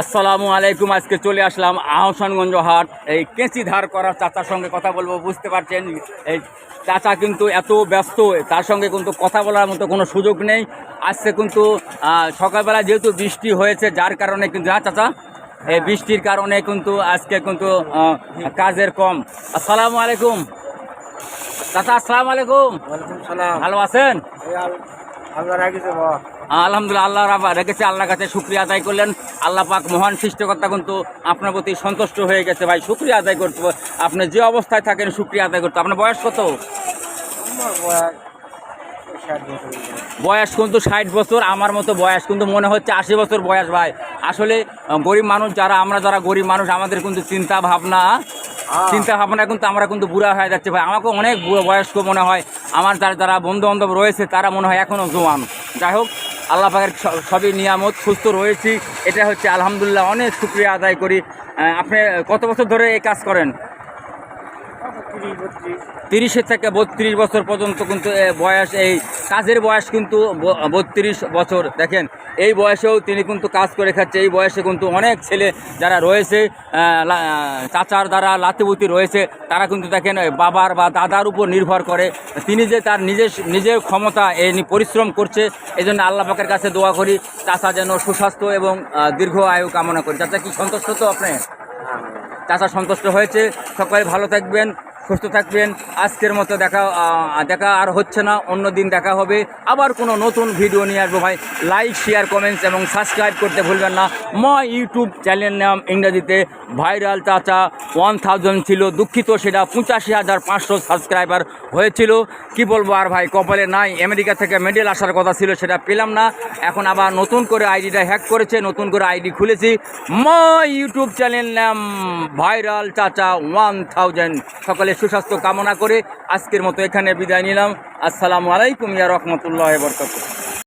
আসসালামু আলাইকুম। আজকে চলে আসলাম আহসানগঞ্জ হাট। এই কেঁচি ধার করা চাচার সঙ্গে কথা বলবো। বুঝতে পারছেন এই চাচা কিন্তু এত ব্যস্ত, তার সঙ্গে কিন্তু কথা বলার মতো কোনো সুযোগ নেই। আজকে কিন্তু সকালবেলা যেহেতু বৃষ্টি হয়েছে, যার কারণে কিন্তু চাচা এই বৃষ্টির কারণে কিন্তু আজকে কিন্তু কাজের কম। আসসালামু আলাইকুম চাচা। আসসালামু আলাইকুম। ওয়ালাইকুম সালাম। ভালো আছেন? আল্লাহ রাখিছে। আলহামদুলিল্লাহ, আল্লাহ রেখেছে। আল্লাহর কাছে শুকরিয়া আদায় করলেন। আল্লাহ পাক মহান সৃষ্টিকর্তা কিন্তু আপনার প্রতি সন্তুষ্ট হয়ে গেছে। ভাই শুকরিয়া আদায় করতে, আপনি যে অবস্থায় থাকেন শুকরিয়া আদায় করতে। আপনার বয়স কত? বয়স কিন্তু 60 বছর। আমার মতো বয়স কিন্তু মনে হচ্ছে 80 বছর বয়স। ভাই আসলে গরিব মানুষ যারা, আমরা যারা গরিব মানুষ, আমাদের কিন্তু চিন্তা ভাবনা কিন্তু আমরা কিন্তু বুড়া হয়ে যাচ্ছে। ভাই আমাকে অনেক বয়স্ক মনে হয়। আমার যারা বন্ধু বান্ধব রয়েছে তারা মনে হয় এখনও জোয়ান। যাই হোক, আল্লাহ পাকের সবই নিয়ামত, সুস্থ রয়েছি, এটা হচ্ছে আলহামদুলিল্লাহ। অনেক শুকরিয়া আদায় করি। আপনি কত বছর ধরে এই কাজ করেন? 30 থেকে 32 বছর পর্যন্ত কিন্তু বয়স, এই কাজের বয়স কিন্তু 32 বছর। দেখেন এই বয়সেও তিনি কিন্তু কাজ করে খাচ্ছে। এই বয়সে কিন্তু অনেক ছেলে যারা রয়েছে, চাচার দ্বারা লাতিবুতি রয়েছে, তারা কিন্তু দেখেন বাবার বা দাদার উপর নির্ভর করে। তিনি যে তার নিজের ক্ষমতা পরিশ্রম করছে, এই জন্য আল্লাহ পাকের কাছে দোয়া করি চাচা যেন সুস্বাস্থ্য এবং দীর্ঘ আয়ু কামনা করি। চাচা কি সন্তুষ্ট তো আপনি? চাচা সন্তুষ্ট হয়েছে। সকলে ভালো থাকবেন, সুস্থ থাকবেন। আজকের মতো দেখা আর হচ্ছে না, অন্য দিন দেখা হবে। আবার কোনো নতুন ভিডিও নিয়ে আসবো। ভাই লাইক, শেয়ার, কমেন্টস এবং সাবস্ক্রাইব করতে ভুলবেন না। ইউটিউব চ্যানেল নাম ইংরেজিতে ভাইরাল চাচা 1000 ছিল, দুঃখিত, সেটা 85,500 সাবস্ক্রাইবার হয়েছিল। কি বলবো আর ভাই, কপালে নাই। আমেরিকা থেকে মেডেল আসার কথা ছিল, সেটা পেলাম না। এখন আবার নতুন করে আইডিটা হ্যাক করেছে, নতুন করে আইডি খুলেছি। ইউটিউব চ্যানেল নাম ভাইরাল চাচা 1000। সকলে সুস্বাস্থ্য কামনা করে আজকের মতো এখানে বিদায় নিলাম। আসসালামু আলাইকুম ইয়া রহমতুল্লাহি ওয়া বারাকাতুহু।